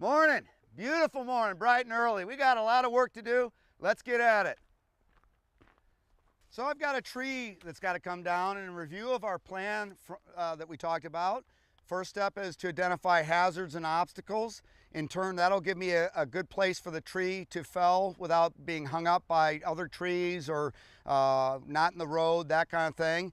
Morning. Beautiful morning, bright and early. We got a lot of work to do. Let's get at it. So I've got a tree that's got to come down, and in review of our plan that we talked about, first step is to identify hazards and obstacles. In turn, that'll give me a good place for the tree to fell without being hung up by other trees or not in the road, that kind of thing.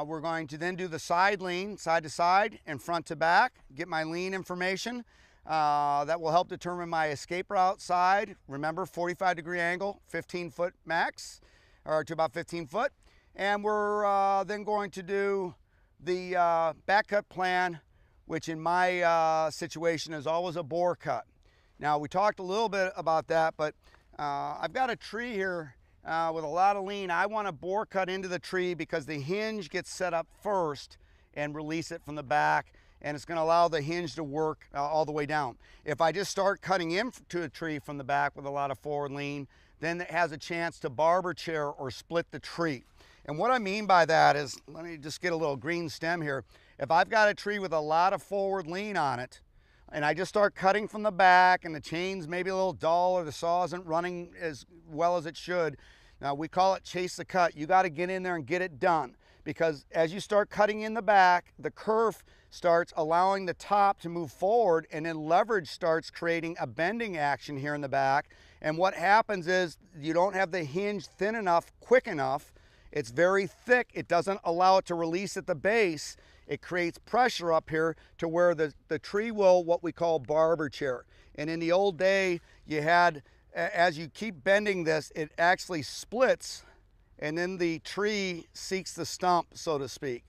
We're going to then do the side lean, side to side and front to back, get my lean information. That will help determine my escape route side. Remember, 45-degree angle, 15-foot max, or to about 15 foot. And we're then going to do the back cut plan, which in my situation is always a bore cut. Now, we talked a little bit about that, but I've got a tree here with a lot of lean. I want to bore cut into the tree because the hinge gets set up first and release it from the back, and it's going to allow the hinge to work all the way down. If I just start cutting into a tree from the back with a lot of forward lean, then it has a chance to barber chair or split the tree. And what I mean by that is, let me just get a little green stem here. If I've got a tree with a lot of forward lean on it, and I just start cutting from the back and the chain's maybe a little dull or the saw isn't running as well as it should, now we call it chase the cut. You got to get in there and get it done, because as you start cutting in the back, the kerf starts allowing the top to move forward, and then leverage starts creating a bending action here in the back. And what happens is you don't have the hinge thin enough, quick enough. It's very thick. It doesn't allow it to release at the base. It creates pressure up here to where the tree will, what we call barber chair. And in the old day, you had, as you keep bending this, it actually splits, and then the tree seeks the stump, so to speak.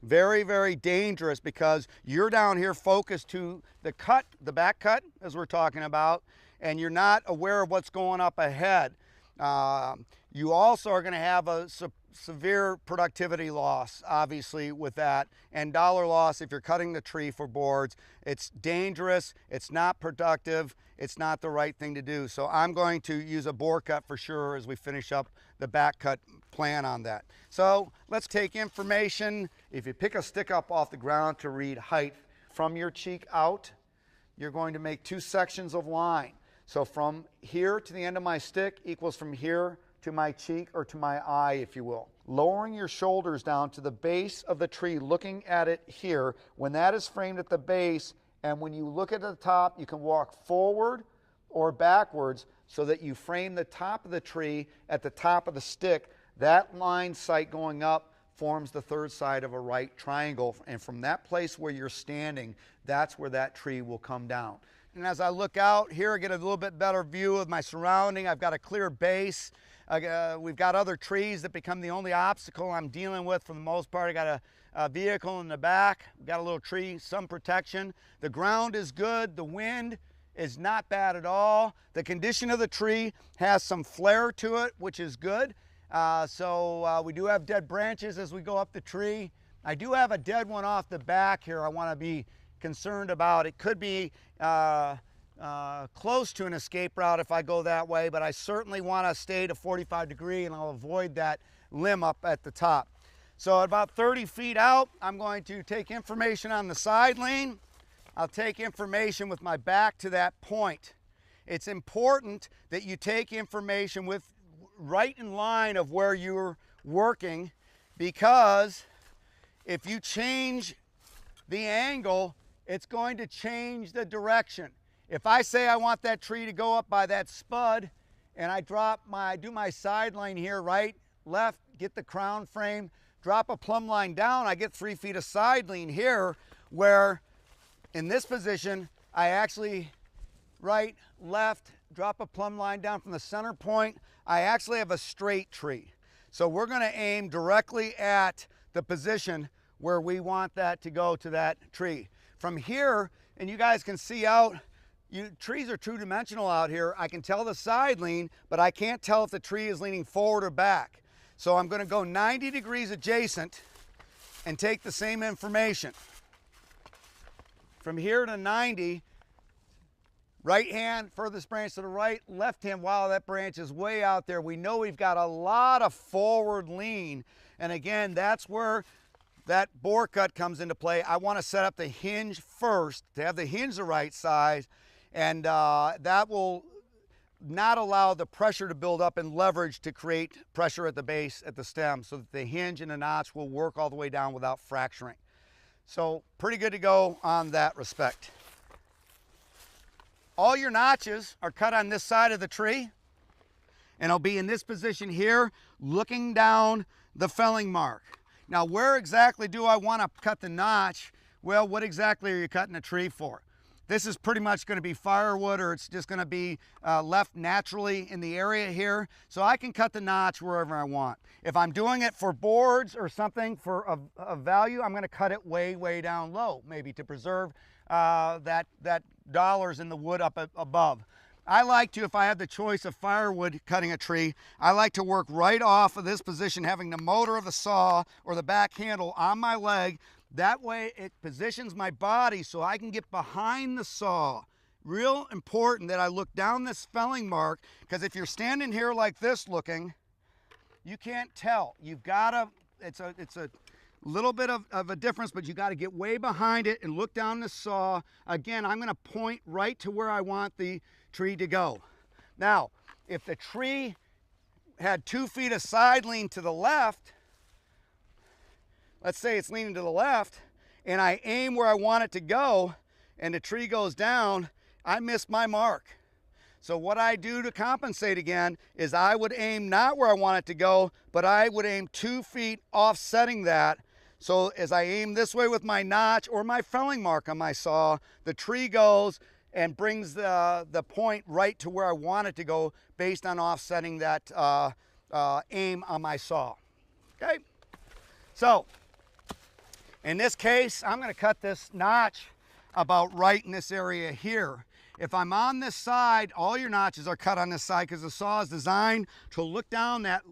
Very, very dangerous, because you're down here focused to the cut, the back cut, as we're talking about, and you're not aware of what's going up ahead. You also are going to have a severe productivity loss, obviously, with that, and dollar loss if you're cutting the tree for boards. It's dangerous, it's not productive, it's not the right thing to do. So I'm going to use a bore cut for sure as we finish up the back cut plan on that. So let's take information. If you pick a stick up off the ground to read height from your cheek out, you're going to make two sections of line. So from here to the end of my stick equals from here to my cheek, or to my eye, if you will. Lowering your shoulders down to the base of the tree, looking at it here. When that is framed at the base, and when you look at the top, you can walk forward or backwards so that you frame the top of the tree at the top of the stick. That line sight going up forms the third side of a right triangle, and from that place where you're standing, that's where that tree will come down. And as I look out here, I get a little bit better view of my surrounding. I've got a clear base. We've got other trees that become the only obstacle I'm dealing with for the most part. I got a vehicle in the back. We've got a little tree, some protection. The ground is good. The wind is not bad at all. The condition of the tree has some flare to it, which is good. So we do have dead branches as we go up the tree. I do have a dead one off the back here I want to be concerned about. It could be close to an escape route if I go that way, but I certainly want to stay to 45 degree, and I'll avoid that limb up at the top. So at about 30 feet out, I'm going to take information on the side lean. I'll take information with my back to that point. It's important that you take information with right in line of where you're working, because if you change the angle, it's going to change the direction. If I say I want that tree to go up by that spud, and I do my side line here, right, left, get the crown frame, drop a plumb line down, I get 3 feet of side lean here, where in this position, I actually right, left, drop a plumb line down from the center point, I actually have a straight tree. So we're going to aim directly at the position where we want that to go to that tree. From here, and you guys can see out, trees are two-dimensional out here. I can tell the side lean, but I can't tell if the tree is leaning forward or back. So I'm going to go 90 degrees adjacent and take the same information. From here to 90, right hand, furthest branch to the right, left hand, wow, that branch is way out there. We know we've got a lot of forward lean. And again, that's where that bore cut comes into play. I want to set up the hinge first to have the hinge the right size. And that will not allow the pressure to build up and leverage to create pressure at the base, at the stem, so that the hinge and the notch will work all the way down without fracturing. So pretty good to go on that respect. All your notches are cut on this side of the tree, and I'll be in this position here looking down the felling mark. Now, where exactly do I want to cut the notch? Well, what exactly are you cutting a tree for? This is pretty much going to be firewood, or it's just going to be left naturally in the area here. So I can cut the notch wherever I want. If I'm doing it for boards or something for a value, I'm going to cut it way, way down low, maybe to preserve that dollars in the wood up above. I like to, if I have the choice of firewood cutting a tree, I like to work right off of this position, having the motor of the saw or the back handle on my leg. That way it positions my body so I can get behind the saw. Real important that I look down this felling mark, because if you're standing here like this looking, you can't tell. You've got to, it's a little bit of a difference, but you got to get way behind it and look down the saw. Again, I'm going to point right to where I want the tree to go. Now, if the tree had 2 feet of side lean to the left, let's say it's leaning to the left, and I aim where I want it to go, and the tree goes down, I miss my mark. So what I do to compensate again is I would aim not where I want it to go, but I would aim 2 feet offsetting that. So as I aim this way with my notch or my felling mark on my saw, the tree goes and brings the point right to where I want it to go based on offsetting that aim on my saw. Okay? So, in this case, I'm going to cut this notch about right in this area here. If I'm on this side, all your notches are cut on this side because the saw is designed to look down that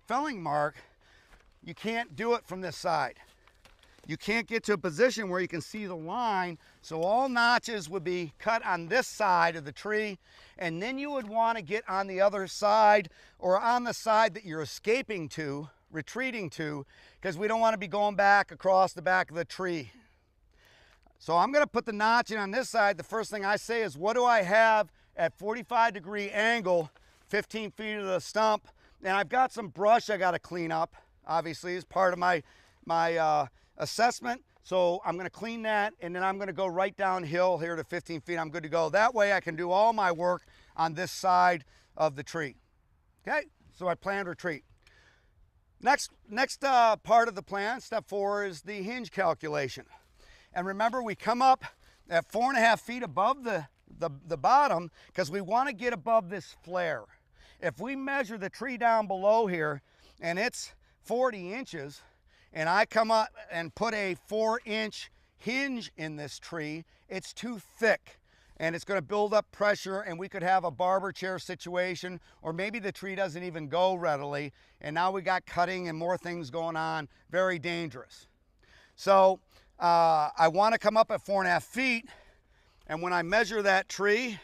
felling mark. You can't do it from this side. You can't get to a position where you can see the line, so all notches would be cut on this side of the tree, and then you would want to get on the other side or on the side that you're escaping to, retreating to, because we don't want to be going back across the back of the tree. So I'm going to put the notch in on this side. The first thing I say is, what do I have at 45-degree angle, 15 feet of the stump? And I've got some brush I got to clean up, obviously, as part of my assessment. So I'm going to clean that, and then I'm going to go right downhill here to 15 feet. I'm good to go. That way I can do all my work on this side of the tree. Okay, so I planned retreat. Next part of the plan, step 4, is the hinge calculation. And remember, we come up at 4.5 feet above the bottom because we want to get above this flare. If we measure the tree down below here and it's 40 inches, and I come up and put a 4-inch hinge in this tree, it's too thick and it's going to build up pressure, and we could have a barber chair situation, or maybe the tree doesn't even go readily, and now we got cutting and more things going on. Very dangerous. So I want to come up at 4.5 feet, and when I measure that tree,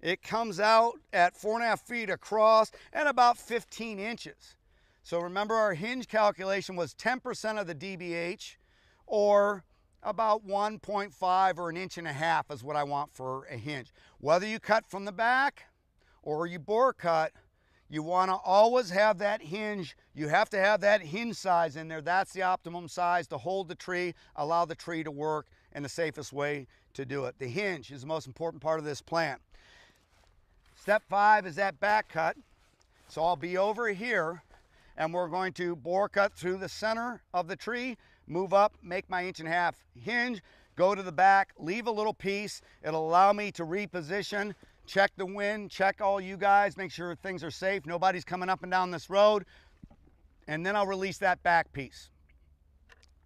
it comes out at 4.5 feet across and about 15 inches. So remember, our hinge calculation was 10% of the DBH, or about 1.5 or 1.5 inches is what I want for a hinge. Whether you cut from the back or you bore cut, you want to always have that hinge. You have to have that hinge size in there. That's the optimum size to hold the tree, allow the tree to work, and the safest way to do it. The hinge is the most important part of this plan. Step 5 is that back cut. So I'll be over here, and we're going to bore cut through the center of the tree, move up, make my 1.5 inch hinge, go to the back, leave a little piece. It'll allow me to reposition, check the wind, check all you guys, make sure things are safe, nobody's coming up and down this road, and then I'll release that back piece.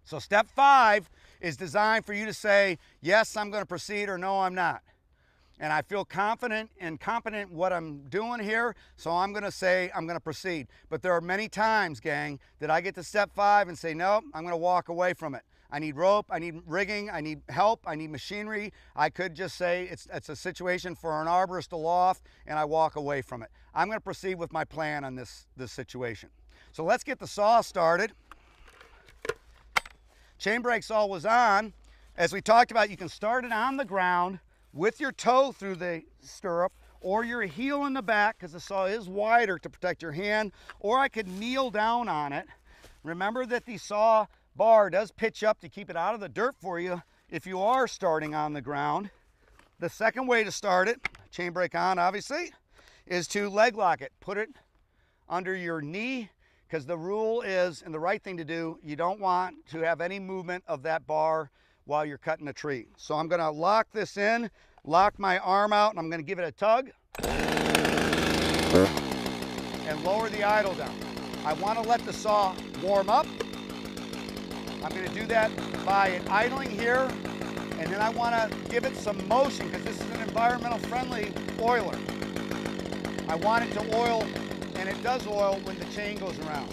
So step 5 is designed for you to say, yes, I'm going to proceed, or no, I'm not. And I feel confident and competent in what I'm doing here, so I'm going to say I'm going to proceed. But there are many times, gang, that I get to step 5 and say, nope, I'm going to walk away from it. I need rope, I need rigging, I need help, I need machinery. I could just say it's a situation for an arborist to loft, and I walk away from it. I'm going to proceed with my plan on this situation. So let's get the saw started. Chain brake saw was on. As we talked about, you can start it on the ground with your toe through the stirrup, or your heel in the back, because the saw is wider to protect your hand, or I could kneel down on it. Remember that the saw bar does pitch up to keep it out of the dirt for you if you are starting on the ground. The second way to start it, chain brake on obviously, is to leg lock it. Put it under your knee, because the rule is, and the right thing to do, you don't want to have any movement of that bar while you're cutting a tree. So I'm gonna lock this in, lock my arm out, and I'm gonna give it a tug and lower the idle down. I wanna let the saw warm up. I'm gonna do that by idling here, and then I wanna give it some motion, because this is an environmental friendly oiler. I want it to oil, and it does oil when the chain goes around.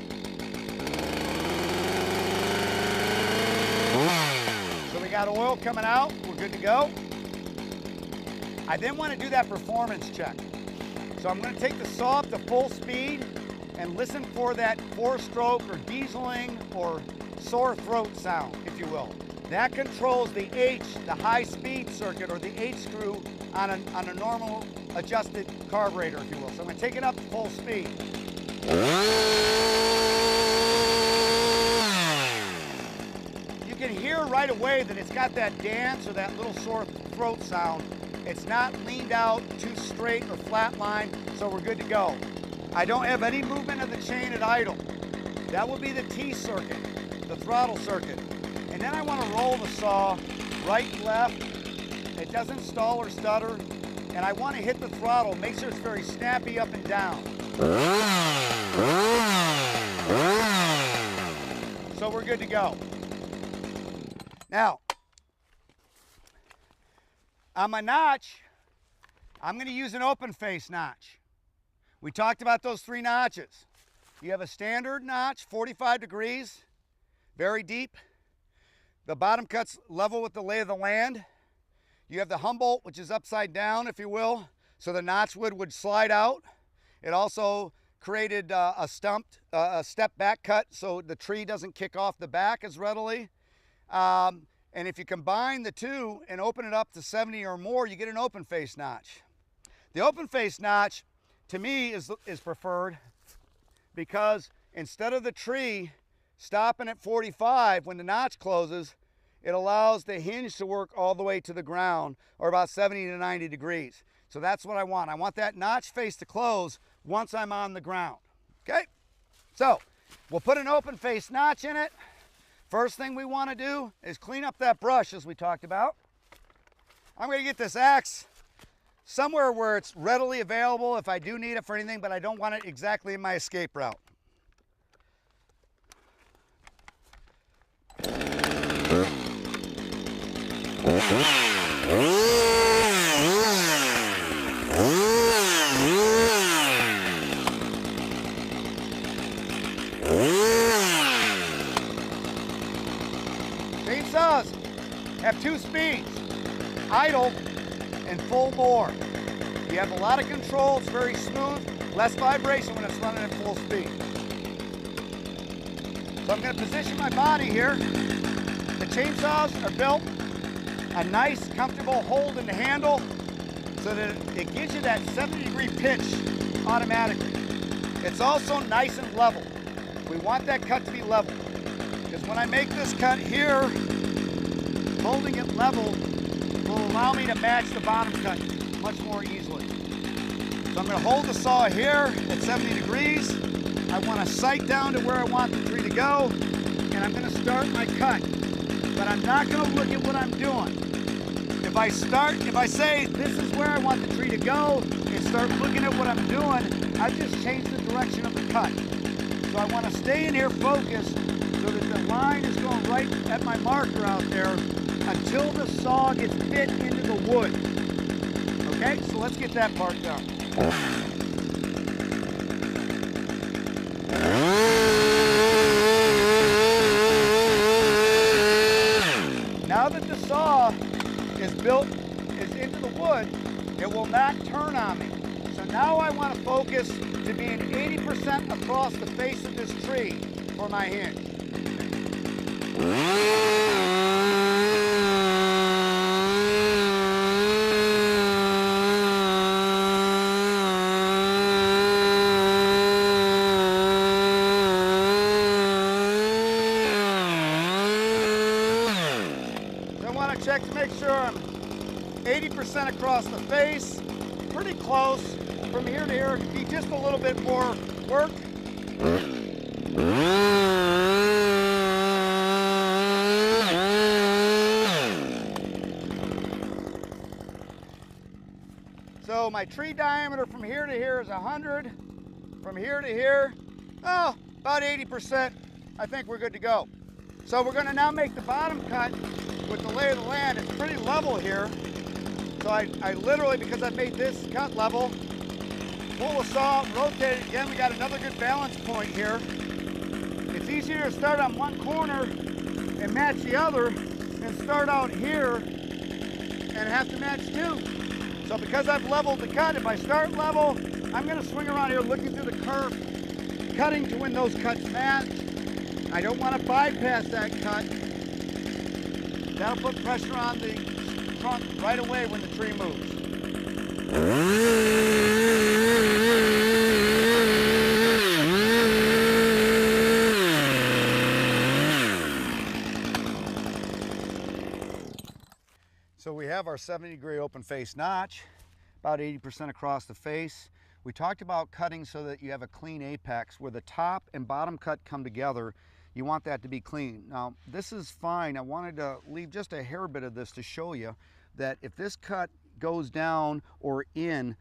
So we got oil coming out, we're good to go. I then want to do that performance check. So I'm going to take the saw up to full speed and listen for that 4-stroke or dieseling or sore throat sound, if you will. That controls the H, the high speed circuit, or the H screw on a normal adjusted carburetor, if you will. So I'm going to take it up to full speed. You can hear right away that it's got that dance or that little sore throat sound. It's not leaned out too straight or flat line, so we're good to go. I don't have any movement of the chain at idle. That will be the T circuit, the throttle circuit. And then I want to roll the saw right and left. It doesn't stall or stutter. And I want to hit the throttle, make sure it's very snappy up and down. So we're good to go. Now, on my notch, I'm going to use an open face notch. We talked about those 3 notches. You have a standard notch, 45 degrees, very deep. The bottom cut's level with the lay of the land. You have the Humboldt, which is upside down, if you will, so the notch would slide out. It also created a step back cut, so the tree doesn't kick off the back as readily. And if you combine the two and open it up to 70 or more, you get an open face notch. The open face notch, to me, is preferred, because instead of the tree stopping at 45 when the notch closes, it allows the hinge to work all the way to the ground, or about 70 to 90 degrees. So that's what I want. I want that notch face to close once I'm on the ground. Okay? So we'll put an open face notch in it. First thing we want to do is clean up that brush, as we talked about. I'm going to get this axe somewhere where it's readily available if I do need it for anything, but I don't want it exactly in my escape route. Chainsaws have 2 speeds, idle and full bore. You have a lot of control, it's very smooth, less vibration when it's running at full speed. So I'm going to position my body here. The chainsaws are built a nice, comfortable hold in the handle so that it gives you that 70-degree pitch automatically. It's also nice and level. We want that cut to be level, because when I make this cut here, holding it level will allow me to match the bottom cut much more easily. So I'm going to hold the saw here at 70 degrees. I want to sight down to where I want the tree to go, and I'm going to start my cut. But I'm not going to look at what I'm doing. If I say this is where I want the tree to go and start looking at what I'm doing, I've just changed the direction of the cut. So I want to stay in here focused so that the line is going right at my marker out there until the saw gets fit into the wood. Okay, so let's get that part done. Now that the saw is into the wood, it will not turn on me. So now I want to focus to being 80% across the face of this tree for my hinge. check to make sure I'm 80% across the face, pretty close. From here to here, it'd be just a little bit more work. So my tree diameter from here to here is 100. From here to here, oh, about 80%. I think we're good to go. So we're going to now make the bottom cut with the lay of the land. It's pretty level here. So I literally, because I made this cut level, pull the saw, rotate it again. We got another good balance point here. It's easier to start on one corner and match the other than start out here and have to match two. So because I've leveled the cut, if I start level, I'm going to swing around here looking through the curve, cutting to when those cuts match. I don't want to bypass that cut. That'll put pressure on the trunk right away when the tree moves. So we have our 70-degree open face notch, about 80% across the face. We talked about cutting so that you have a clean apex where the top and bottom cut come together. You want that to be clean. Now, this is fine. I wanted to leave just a hair bit of this to show you that if this cut goes down or in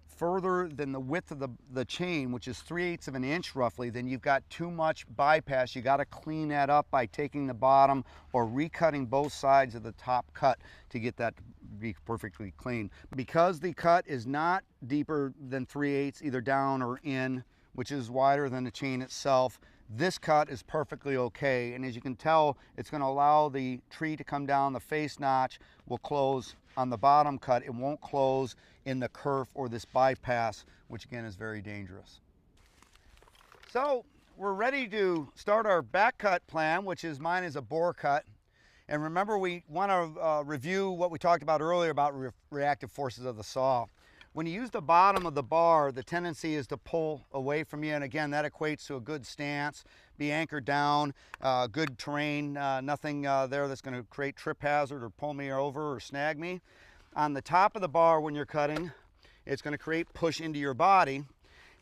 further than the width of the chain, which is 3/8 of an inch roughly, then you've got too much bypass. You got to clean that up by taking the bottom or recutting both sides of the top cut to get that to be perfectly clean. Because the cut is not deeper than 3/8 either down or in, which is wider than the chain itself, this cut is perfectly okay. And as you can tell, it's going to allow the tree to come down. The face notch will close on the bottom cut. It won't close in the kerf or this bypass, which again is very dangerous. So we're ready to start our back cut plan, which is mine is a bore cut. And remember, we want to review what we talked about earlier about reactive forces of the saw. When you use the bottom of the bar, the tendency is to pull away from you. And again, that equates to a good stance, be anchored down, good terrain, nothing there that's going to create trip hazard or pull me over or snag me. On the top of the bar when you're cutting, it's going to create push into your body.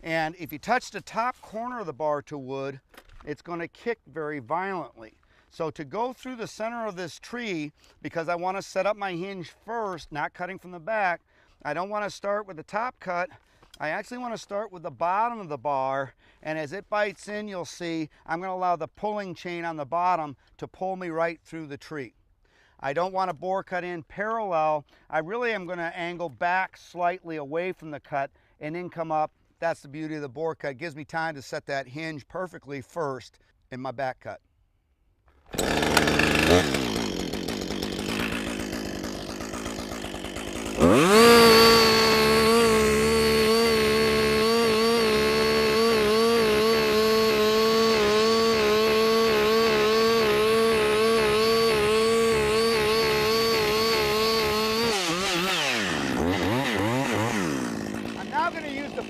And if you touch the top corner of the bar to wood, it's going to kick very violently. So to go through the center of this tree, because I want to set up my hinge first, not cutting from the back, I don't want to start with the top cut. I actually want to start with the bottom of the bar, and as it bites in, you'll see I'm going to allow the pulling chain on the bottom to pull me right through the tree. I don't want to bore cut in parallel. I really am going to angle back slightly away from the cut and then come up. That's the beauty of the bore cut. It gives me time to set that hinge perfectly first in my back cut.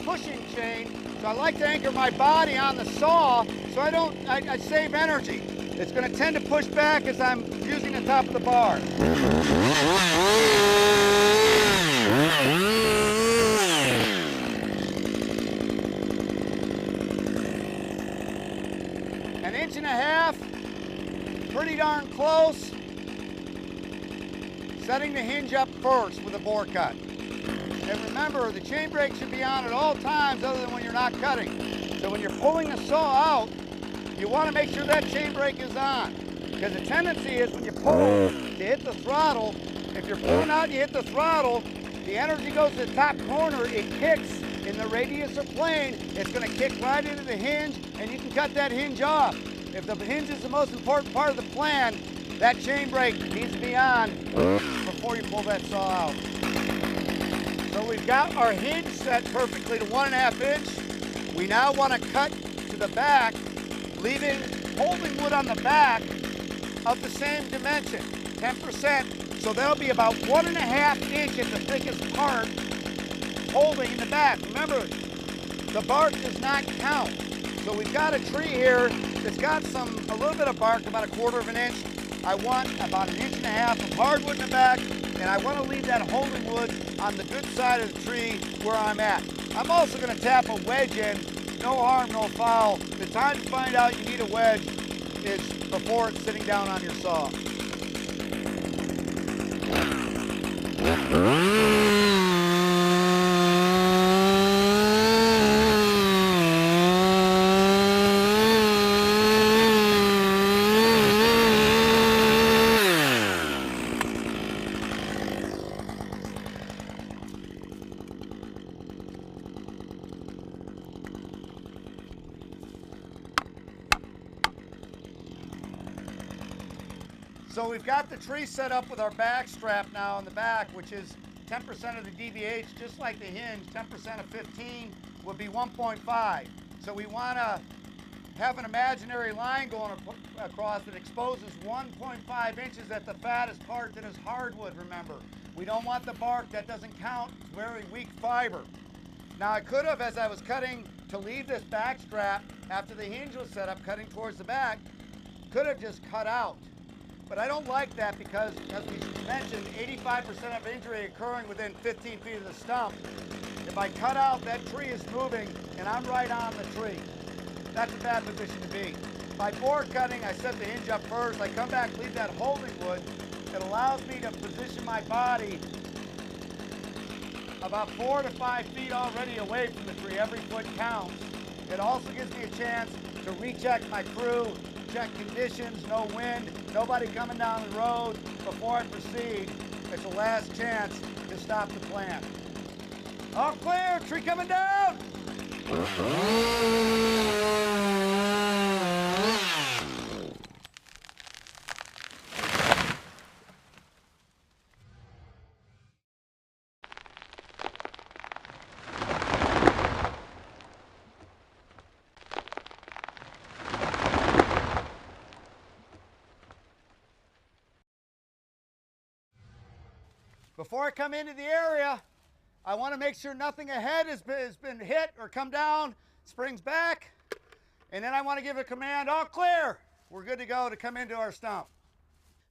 Pushing chain, so I like to anchor my body on the saw so I save energy. It's going to tend to push back as I'm using the top of the bar. An inch and a half, pretty darn close. Setting the hinge up first with a bore cut. And remember, the chain brake should be on at all times other than when you're not cutting. So when you're pulling the saw out, you want to make sure that chain brake is on. Because the tendency is when you pull to hit the throttle, if you're pulling out and you hit the throttle, the energy goes to the top corner, it kicks in the radius of plane, it's going to kick right into the hinge, and you can cut that hinge off. If the hinge is the most important part of the plan, that chain brake needs to be on before you pull that saw out. So we've got our hinge set perfectly to 1.5 inch. We now want to cut to the back, holding wood on the back of the same dimension, 10%. So that'll be about 1.5 inch at the thickest part, holding in the back. Remember, the bark does not count. So we've got a tree here that's got a little bit of bark, about 1/4 of an inch. I want about 1.5 inches of hardwood in the back, and I want to leave that holding wood on the good side of the tree where I'm at. I'm also going to tap a wedge in. No harm, no foul. The time to find out you need a wedge is before it's sitting down on your saw. So we've got the tree set up with our back strap now on the back, which is 10% of the DVH, just like the hinge. 10% of 15 would be 1.5. So we want to have an imaginary line going across that exposes 1.5 inches at the fattest part that is hardwood, remember. We don't want the bark, that doesn't count, it's very weak fiber. Now I could have, as I was cutting to leave this back strap, after the hinge was set up, cutting towards the back, could have just cut out. But I don't like that because, as we mentioned, 85% of injury occurring within 15 feet of the stump. If I cut out, that tree is moving and I'm right on the tree. That's a bad position to be. By board cutting, I set the hinge up first. I come back, leave that holding wood. It allows me to position my body about 4 to 5 feet already away from the tree. Every foot counts. It also gives me a chance to recheck my crew, check conditions, no wind, nobody coming down the road before I proceed. It's the last chance to stop the plant. All clear, tree coming down. Before I come into the area, I want to make sure nothing ahead has been hit or come down, springs back, and then I want to give a command, all clear. We're good to go to come into our stump.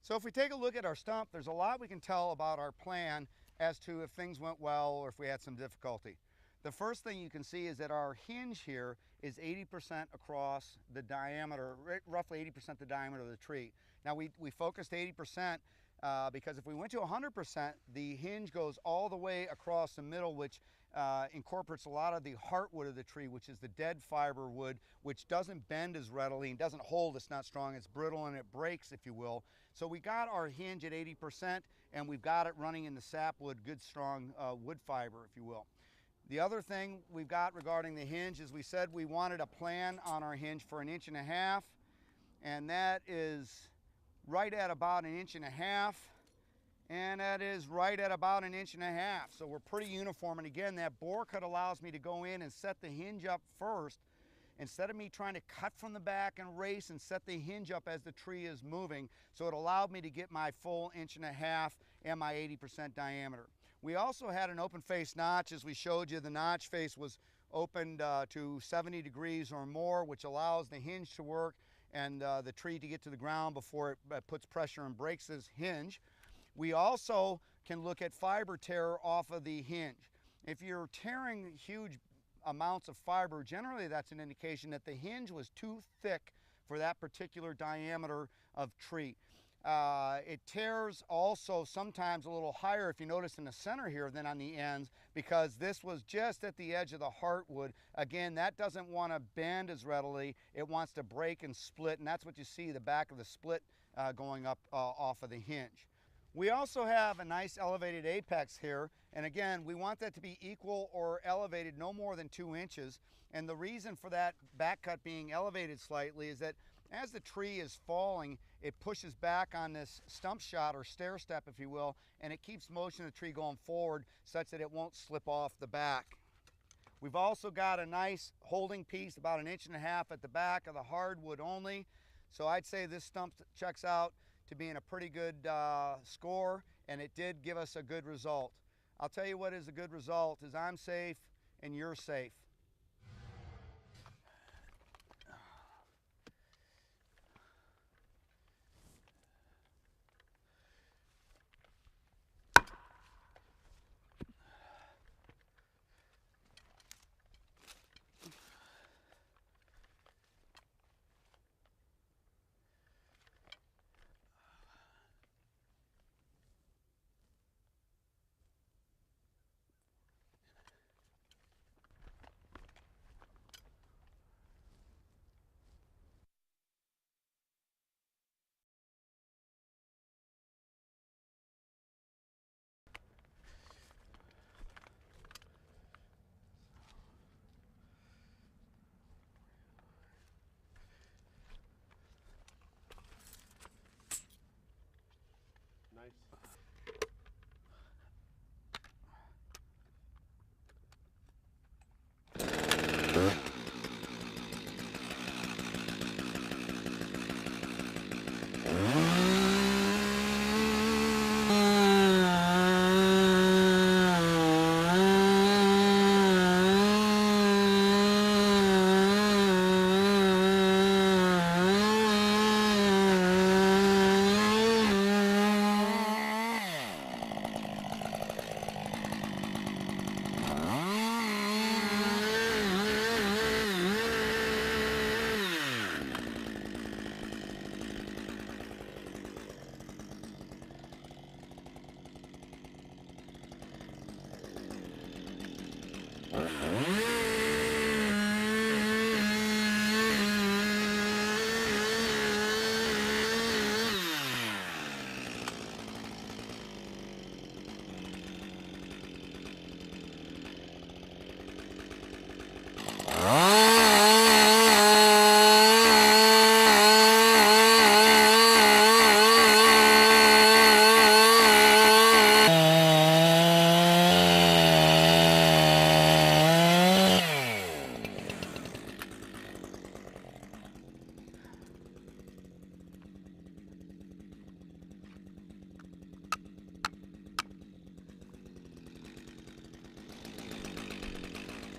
So if we take a look at our stump, there's a lot we can tell about our plan as to if things went well or if we had some difficulty. The first thing you can see is that our hinge here is 80% across the diameter, roughly 80% the diameter of the tree. Now we focused 80% because if we went to 100%, the hinge goes all the way across the middle, which incorporates a lot of the heartwood of the tree, which is the dead fiber wood, which doesn't bend as readily and doesn't hold, it's not strong, it's brittle and it breaks, if you will. So we got our hinge at 80% and we've got it running in the sapwood, good strong wood fiber, if you will. The other thing we've got regarding the hinge is we said we wanted a plan on our hinge for 1.5 inches, and that is right at about 1.5 inches, and that is right at about 1.5 inches. So we're pretty uniform, and again, that bore cut allows me to go in and set the hinge up first instead of me trying to cut from the back and race and set the hinge up as the tree is moving. So it allowed me to get my full 1.5 inches and my 80% diameter. We also had an open face notch. As we showed you, the notch face was opened to 70 degrees or more, which allows the hinge to work and the tree to get to the ground before it puts pressure and breaks this hinge. We also can look at fiber tear off of the hinge. If you're tearing huge amounts of fiber, generally that's an indication that the hinge was too thick for that particular diameter of tree. It tears also sometimes a little higher, if you notice in the center here, than on the ends, because this was just at the edge of the heartwood. Again, that doesn't want to bend as readily. It wants to break and split, and that's what you see, the back of the split going up off of the hinge. We also have a nice elevated apex here, and again, we want that to be equal or elevated no more than 2 inches. And the reason for that back cut being elevated slightly is that as the tree is falling, it pushes back on this stump shot or stair step, if you will, and it keeps motion of the tree going forward such that it won't slip off the back. We've also got a nice holding piece about 1.5 inches at the back of the hardwood only. So I'd say this stump checks out to being a pretty good score, and it did give us a good result. I'll tell you what is a good result is I'm safe and you're safe.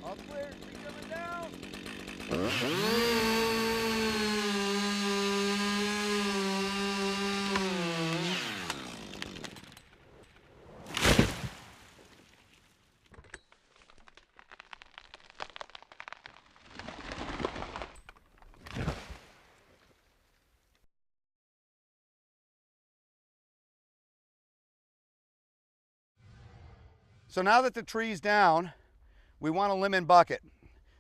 All clear, tree coming down. So now that the tree's down, we want to limb and bucket.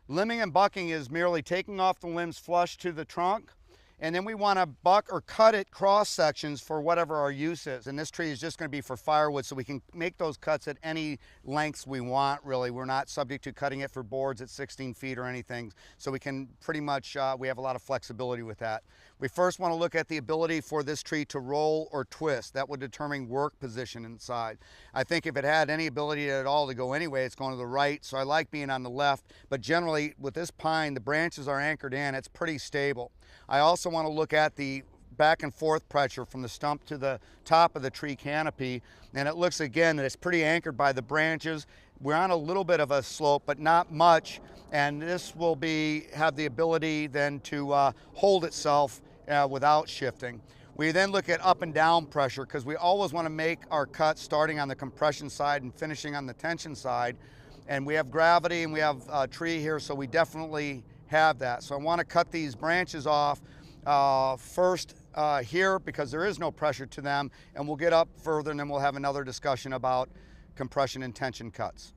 Limbing and bucking is merely taking off the limbs flush to the trunk, and then we want to buck or cut it cross sections for whatever our use is. And this tree is just going to be for firewood, so we can make those cuts at any lengths we want, really. We're not subject to cutting it for boards at 16 feet or anything, so we can pretty much, we have a lot of flexibility with that. We first want to look at the ability for this tree to roll or twist. That would determine work position inside. I think if it had any ability at all to go anyway, it's going to the right, so I like being on the left, but generally with this pine, the branches are anchored in, it's pretty stable. I also want to look at the back and forth pressure from the stump to the top of the tree canopy, and it looks again that it's pretty anchored by the branches. We're on a little bit of a slope, but not much, and this will have the ability then to hold itself without shifting. We then look at up and down pressure, because we always want to make our cuts starting on the compression side and finishing on the tension side. And we have gravity and we have a tree here, so we definitely have that. So I want to cut these branches off first here, because there is no pressure to them, and we'll get up further and then we'll have another discussion about compression and tension cuts.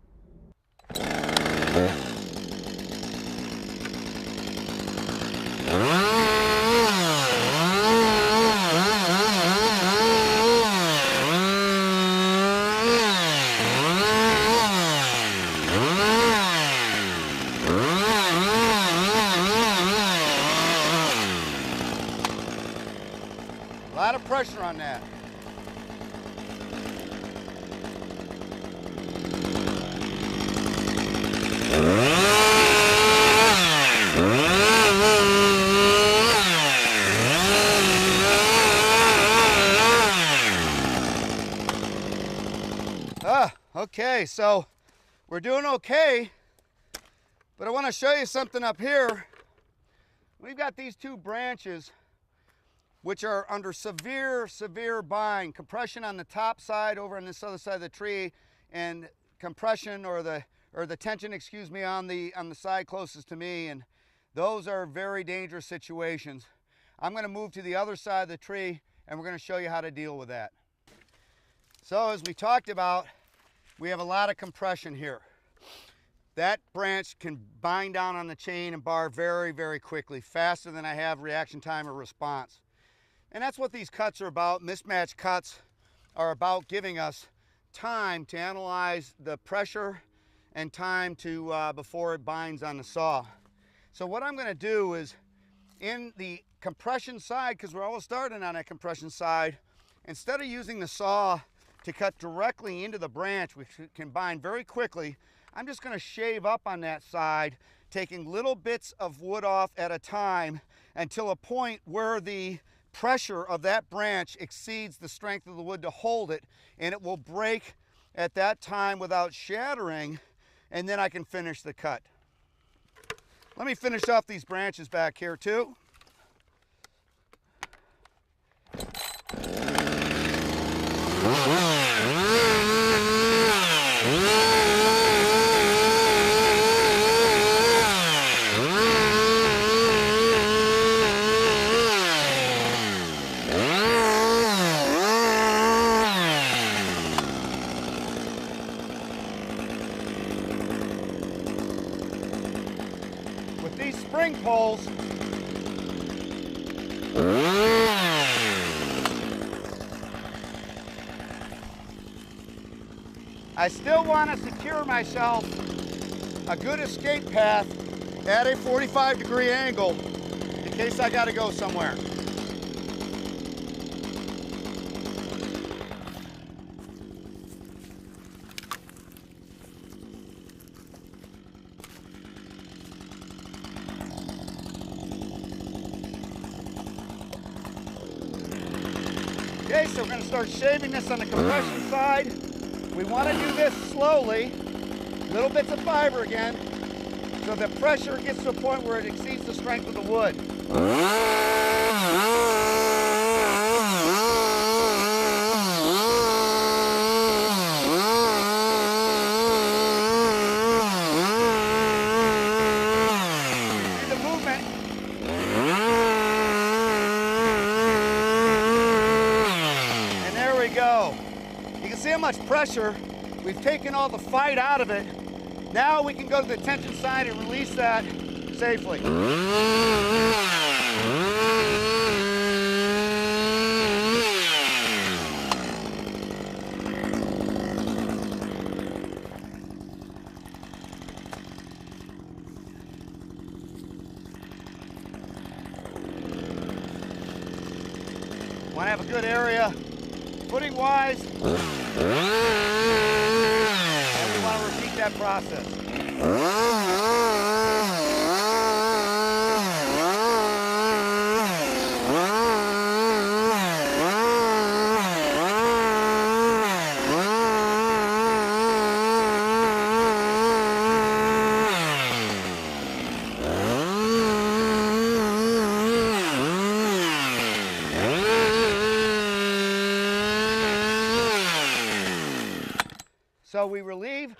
A lot of pressure on that. Okay, so we're doing okay, but I want to show you something up here. We've got these two branches which are under severe bind. Compression on the top side over on this other side of the tree, and compression or the tension, excuse me, on the side closest to me, and those are very dangerous situations. I'm going to move to the other side of the tree and we're going to show you how to deal with that. So as we talked about, we have a lot of compression here. That branch can bind down on the chain and bar very quickly, faster than I have reaction time or response. And that's what these cuts are about. Mismatched cuts are about giving us time to analyze the pressure and time to before it binds on the saw. So what I'm going to do is, in the compression side, because we're always starting on that compression side, instead of using the saw to cut directly into the branch, which can bind very quickly, I'm just going to shave up on that side, taking little bits of wood off at a time until a point where the pressure of that branch exceeds the strength of the wood to hold it, and it will break at that time without shattering, and then I can finish the cut. Let me finish off these branches back here too. these spring poles. I still want to secure myself a good escape path at a 45-degree angle in case I got to go somewhere. Okay, so we're going to start shaving this on the compression side. We want to do this slowly, little bits of fiber again, so the pressure gets to a point where it exceeds the strength of the wood. See the movement? And there we go. You can see how much pressure. We've taken all the fight out of it. Now we can go to the tension side and release that safely. Want to have a good area footing-wise. And we want to repeat that process. So we relieve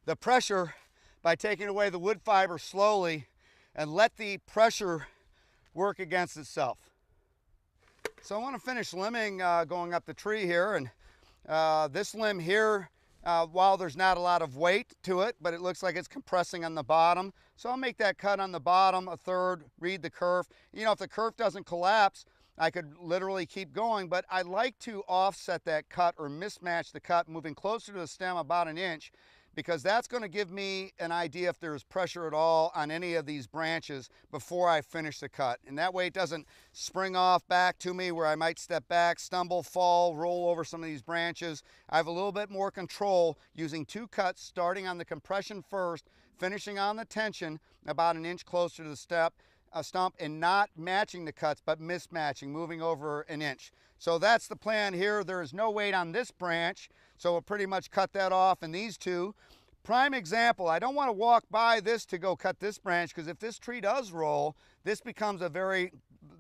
the pressure by taking away the wood fiber slowly and let the pressure work against itself. So I want to finish limbing going up the tree here, and this limb here, while there's not a lot of weight to it, but it looks like it's compressing on the bottom. So I'll make that cut on the bottom, a third, read the kerf. You know, if the kerf doesn't collapse, I could literally keep going, but I like to offset that cut or mismatch the cut, moving closer to the stem about an inch, because that's going to give me an idea if there's pressure at all on any of these branches before I finish the cut. And that way it doesn't spring off back to me where I might step back, stumble, fall, roll over some of these branches. I have a little bit more control using two cuts, starting on the compression first, finishing on the tension about an inch closer to the stump, and not matching the cuts, but mismatching, moving over an inch. So that's the plan here. There is no weight on this branch, so we'll pretty much cut that off in these two. Prime example, I don't want to walk by this to go cut this branch, because if this tree does roll, this becomes a very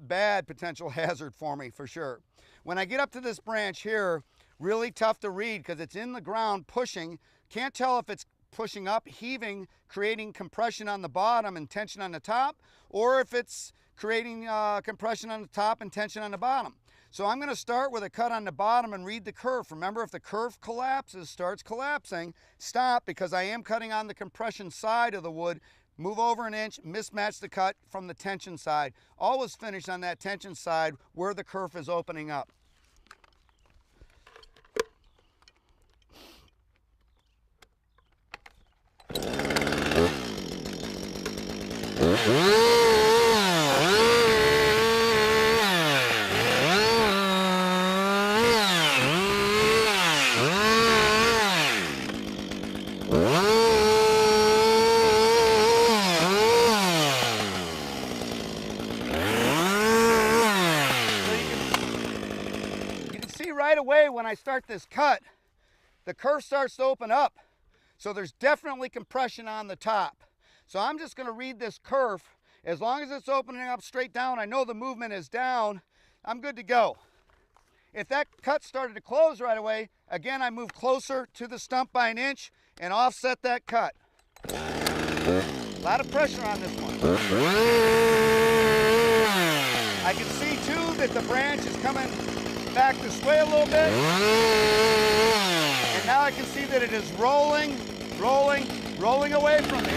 bad potential hazard for me, for sure. When I get up to this branch here, really tough to read because it's in the ground pushing. Can't tell if it's pushing up, heaving, creating compression on the bottom and tension on the top, or if it's creating compression on the top and tension on the bottom. So I'm going to start with a cut on the bottom and read the kerf. Remember, if the kerf collapses, starts collapsing, stop, because I am cutting on the compression side of the wood. Move over an inch, mismatch the cut from the tension side. Always finish on that tension side where the kerf is opening up. Right away when I start this cut, the kerf starts to open up. So there's definitely compression on the top. So I'm just going to read this kerf. As long as it's opening up straight down, I know the movement is down, I'm good to go. If that cut started to close right away, again, I move closer to the stump by an inch and offset that cut. A lot of pressure on this one. I can see too that the branch is coming back this way a little bit. And now I can see that it is rolling away from me.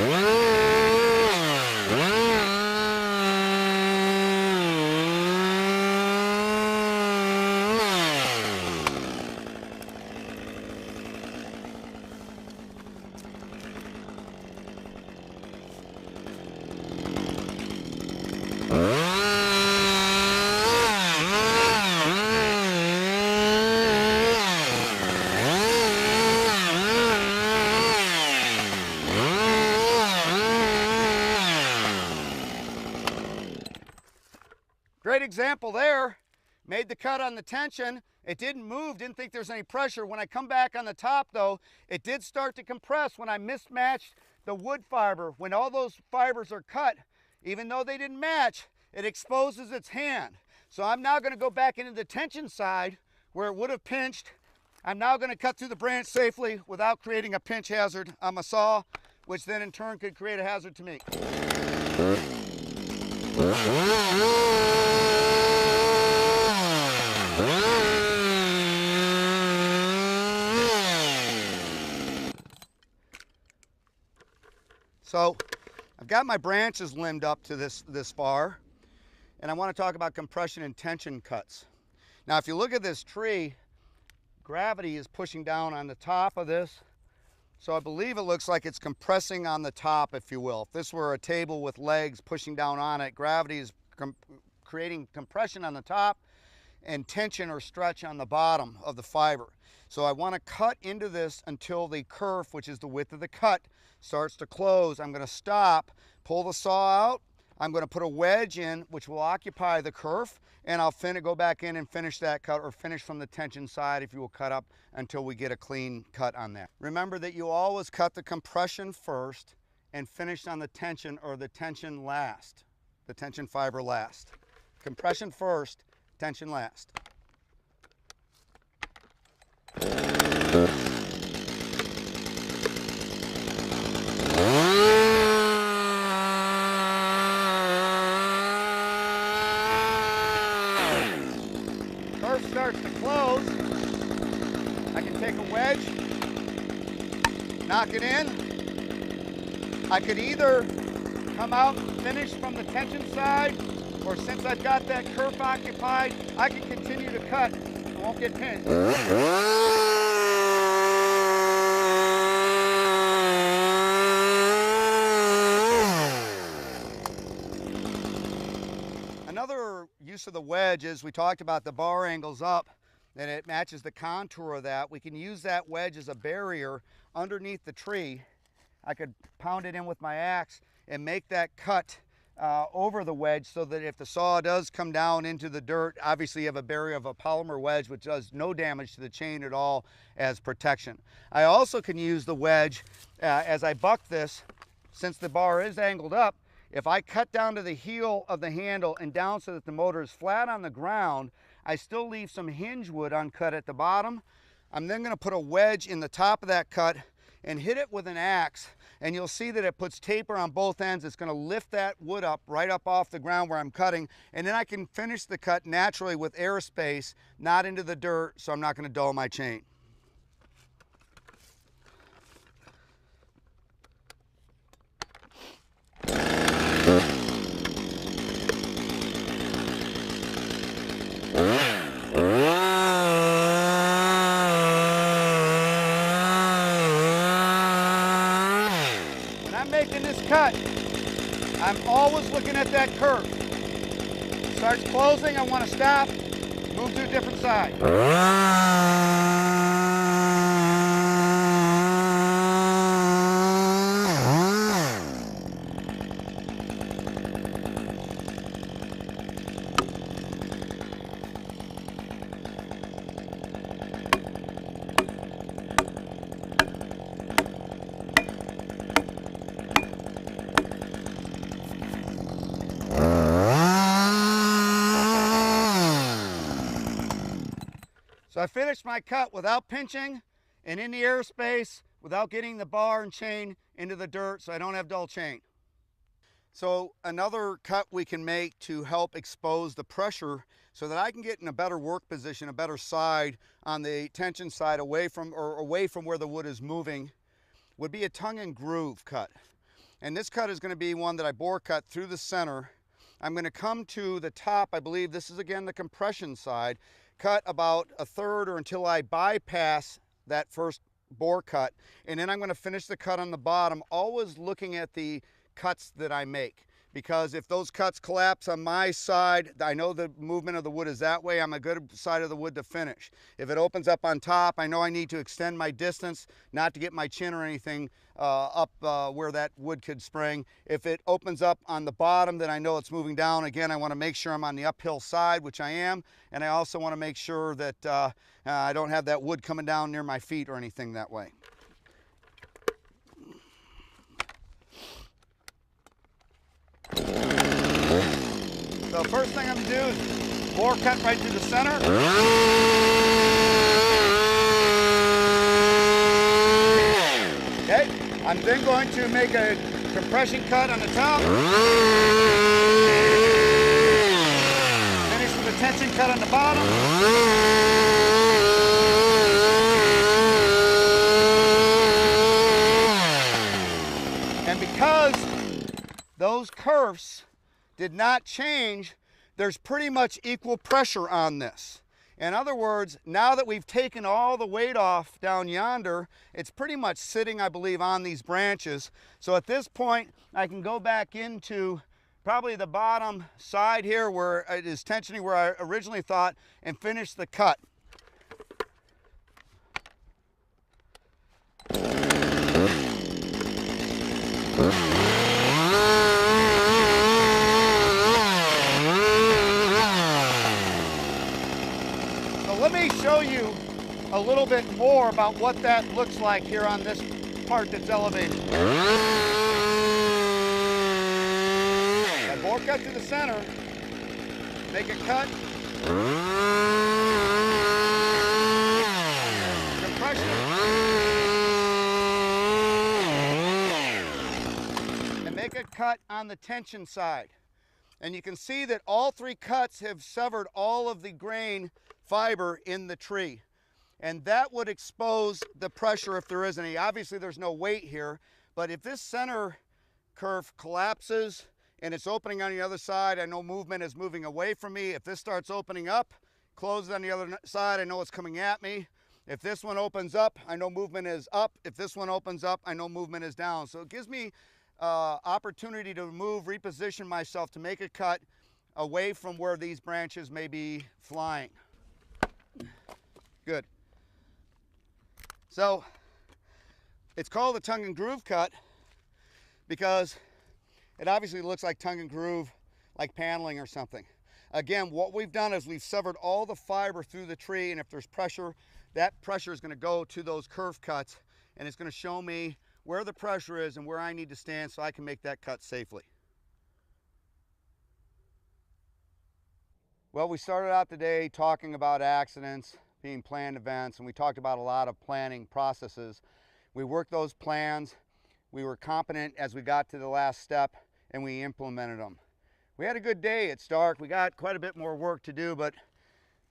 example there. Made the cut on the tension. It didn't move, didn't think there's any pressure. When I come back on the top though, it did start to compress when I mismatched the wood fiber. When all those fibers are cut, even though they didn't match, it exposes its hand. So I'm now going to go back into the tension side where it would have pinched. I'm now going to cut through the branch safely without creating a pinch hazard on my saw, which then in turn could create a hazard to me. So I've got my branches limbed up to this far, and I want to talk about compression and tension cuts. Now if you look at this tree, gravity is pushing down on the top of this, so I believe it looks like it's compressing on the top, if you will. If this were a table with legs pushing down on it, gravity is creating compression on the top and tension or stretch on the bottom of the fiber. So I want to cut into this until the kerf, which is the width of the cut, starts to close. I'm going to stop, pull the saw out. I'm going to put a wedge in, which will occupy the kerf, and I'll go back in and finish that cut, or finish from the tension side, if you will, cut up until we get a clean cut on that. Remember that you always cut the compression first and finish on the tension, or the tension last. The tension fiber last. Compression first, tension last. Kerf starts to close. I can take a wedge, knock it in. I could either come out and finish from the tension side, or since I've got that kerf occupied, I can continue to cut. I won't get pinched. Another use of the wedge is, we talked about the bar angles up, and it matches the contour of that. We can use that wedge as a barrier underneath the tree. I could pound it in with my axe and make that cut over the wedge, so that if the saw does come down into the dirt, obviously you have a barrier of a polymer wedge which does no damage to the chain at all as protection. I also can use the wedge as I buck this, since the bar is angled up. If I cut down to the heel of the handle and down so that the motor is flat on the ground, I still leave some hinge wood uncut at the bottom. I'm then going to put a wedge in the top of that cut and hit it with an axe, and you'll see that it puts taper on both ends. It's going to lift that wood up right up off the ground where I'm cutting, and then I can finish the cut naturally with airspace, not into the dirt, so I'm not going to dull my chain. Making this cut, I'm always looking at that kerf. It starts closing, I want to stop, move to a different side. So I finished my cut without pinching and in the airspace, without getting the bar and chain into the dirt, so I don't have dull chain. So another cut we can make to help expose the pressure so that I can get in a better work position, a better side on the tension side, away from where the wood is moving, would be a tongue and groove cut. And this cut is going to be one that I bore cut through the center. I'm going to come to the top. I believe this is again the compression side. Cut about a third, or until I bypass that first bore cut, and then I'm going to finish the cut on the bottom, always looking at the cuts that I make. because if those cuts collapse on my side, I know the movement of the wood is that way. I'm a good side of the wood to finish. If it opens up on top, I know I need to extend my distance, not to get my chin or anything up where that wood could spring. If it opens up on the bottom, then I know it's moving down. Again, I want to make sure I'm on the uphill side, which I am, and I also want to make sure that I don't have that wood coming down near my feet or anything that way. So first thing I'm going to do is bore cut right through the center. Okay, I'm then going to make a compression cut on the top. Finish with a tension cut on the bottom. And because those kerfs did not change, there's pretty much equal pressure on this. In other words, now that we've taken all the weight off down yonder, it's pretty much sitting, I believe, on these branches. So at this point, I can go back into probably the bottom side here where it is tensioning where I originally thought, and finish the cut. Let me show you a little bit more about what that looks like here on this part that's elevated. I bore cut to the center, make a cut, compression, and make a cut on the tension side. And you can see that all three cuts have severed all of the grain fiber in the tree, and that would expose the pressure if there is any. Obviously there's no weight here, but if this center kerf collapses and it's opening on the other side, I know movement is moving away from me. If this starts opening up, closes on the other side, I know it's coming at me. If this one opens up, I know movement is up. If this one opens up, I know movement is down. So it gives me opportunity to move, reposition myself to make a cut away from where these branches may be flying. Good. So it's called a tongue and groove cut because it obviously looks like tongue and groove, like paneling or something. Again, what we've done is we've severed all the fiber through the tree, and if there's pressure, that pressure is going to go to those curve cuts, and it's going to show me where the pressure is and where I need to stand so I can make that cut safely. Well, we started out today talking about accidents being planned events, and we talked about a lot of planning processes. We worked those plans, we were competent as we got to the last step, and we implemented them. We had a good day. It's dark, we got quite a bit more work to do, but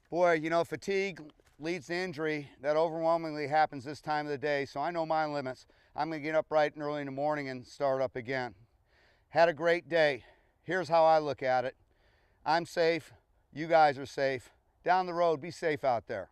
boy, you know, fatigue leads to injury. That overwhelmingly happens this time of the day, so I know my limits. I'm gonna get up bright and early in the morning and start up again. Had a great day. Here's how I look at it. I'm safe, you guys are safe. Down the road, be safe out there.